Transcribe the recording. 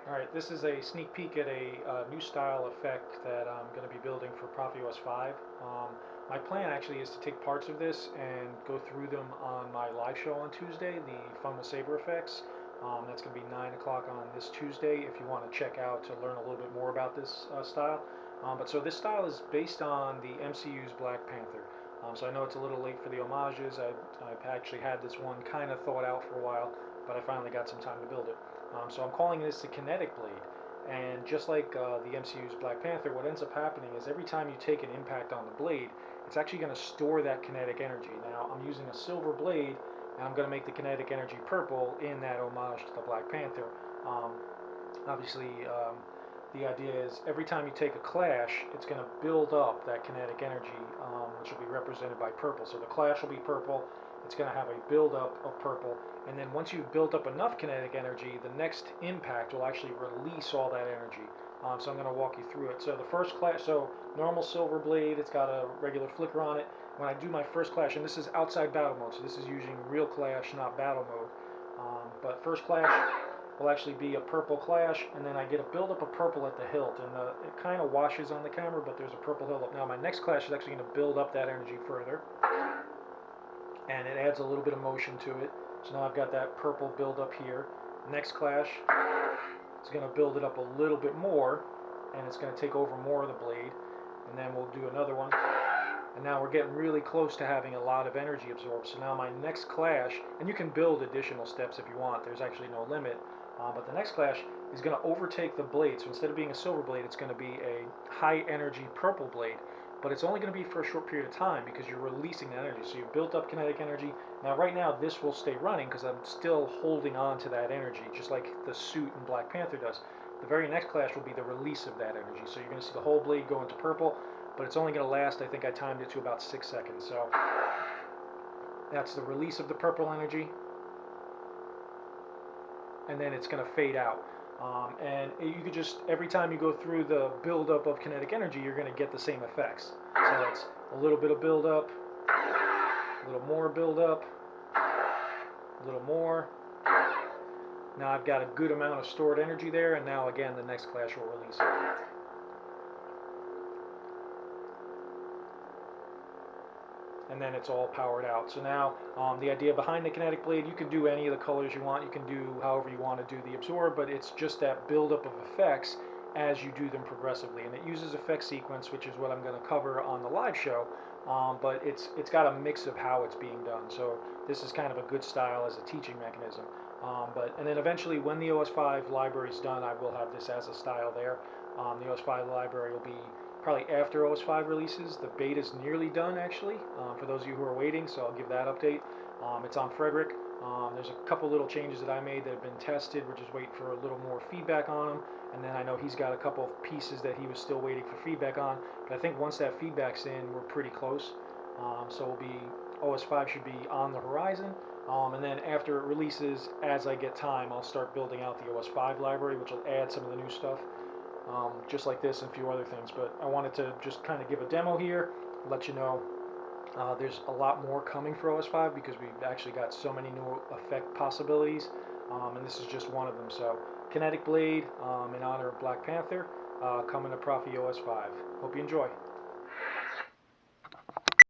Alright, this is a sneak peek at a new style effect that I'm going to be building for ProffieOS5. My plan actually is to take parts of this and go through them on my live show on Tuesday, the Fun with Saber Effects. That's going to be 9 o'clock on this Tuesday if you want to check out to learn a little bit more about this style. So this style is based on the MCU's Black Panther. So I know it's a little late for the homages. I've actually had this one kind of thought out for a while, but I finally got some time to build it. So I'm calling this the Kinetic blade. And just like the MCU's Black Panther, what ends up happening is every time you take an impact on the blade, it's actually going to store that kinetic energy. Now I'm using a silver blade, and I'm going to make the kinetic energy purple in that homage to the Black Panther. Obviously, the idea is every time you take a clash, it's going to build up that kinetic energy, which will be represented by purple. So the clash will be purple. It's going to have a build up of purple, and then once you've built up enough kinetic energy, the next impact will actually release all that energy. So I'm going to walk you through it. So the first clash, so normal silver blade, it's got a regular flicker on it. When I do my first clash, and this is outside battle mode, so this is using real clash, not battle mode. But first clash will actually be a purple clash, and then I get a buildup of purple at the hilt, and it kind of washes on the camera, but there's a purple hilt up. Now my next clash is actually going to build up that energy further, and it adds a little bit of motion to it. So now I've got that purple build up here. Next clash, it's going to build it up a little bit more, and it's going to take over more of the blade, and then we'll do another one. And now we're getting really close to having a lot of energy absorbed. So now my next clash, and you can build additional steps if you want, there's actually no limit, but the next clash is going to overtake the blade. So instead of being a silver blade, it's going to be a high energy purple blade, but it's only going to be for a short period of time because you're releasing that energy. So you've built up kinetic energy. Now right now this will stay running because I'm still holding on to that energy, just like the suit in Black Panther does. The very next clash will be the release of that energy. So you're going to see the whole blade go into purple, but it's only going to last, I think I timed it to about 6 seconds. So that's the release of the purple energy, and then it's going to fade out. And you could just, every time you go through the buildup of kinetic energy, you're going to get the same effects. So it's a little bit of buildup, a little more buildup, a little more. Now I've got a good amount of stored energy there, and now again the next clash will release it. And then it's all powered out. So now the idea behind the kinetic blade, you can do any of the colors you want, you can do however you want to do the absorb, but it's just that buildup of effects as you do them progressively. And it uses effect sequence, which is what I'm going to cover on the live show, but it's got a mix of how it's being done. So this is kind of a good style as a teaching mechanism. And then eventually when the OS5 library is done, I will have this as a style there. The OS5 library will be probably after OS5 releases. The beta is nearly done actually, for those of you who are waiting, so I'll give that update. It's on Frederick. There's a couple little changes that I made that have been tested. We're just waiting for a little more feedback on them, and then I know he's got a couple of pieces that he was still waiting for feedback on, but I think once that feedback's in, we're pretty close. So we'll be, OS5 should be on the horizon, and then after it releases, as I get time, I'll start building out the OS5 library, which will add some of the new stuff. Just like this and a few other things, but I wanted to just kind of give a demo here, let you know there's a lot more coming for OS5 because we've actually got so many new effect possibilities, and this is just one of them. So Kinetic Blade in honor of Black Panther, coming to ProffieOS5. Hope you enjoy.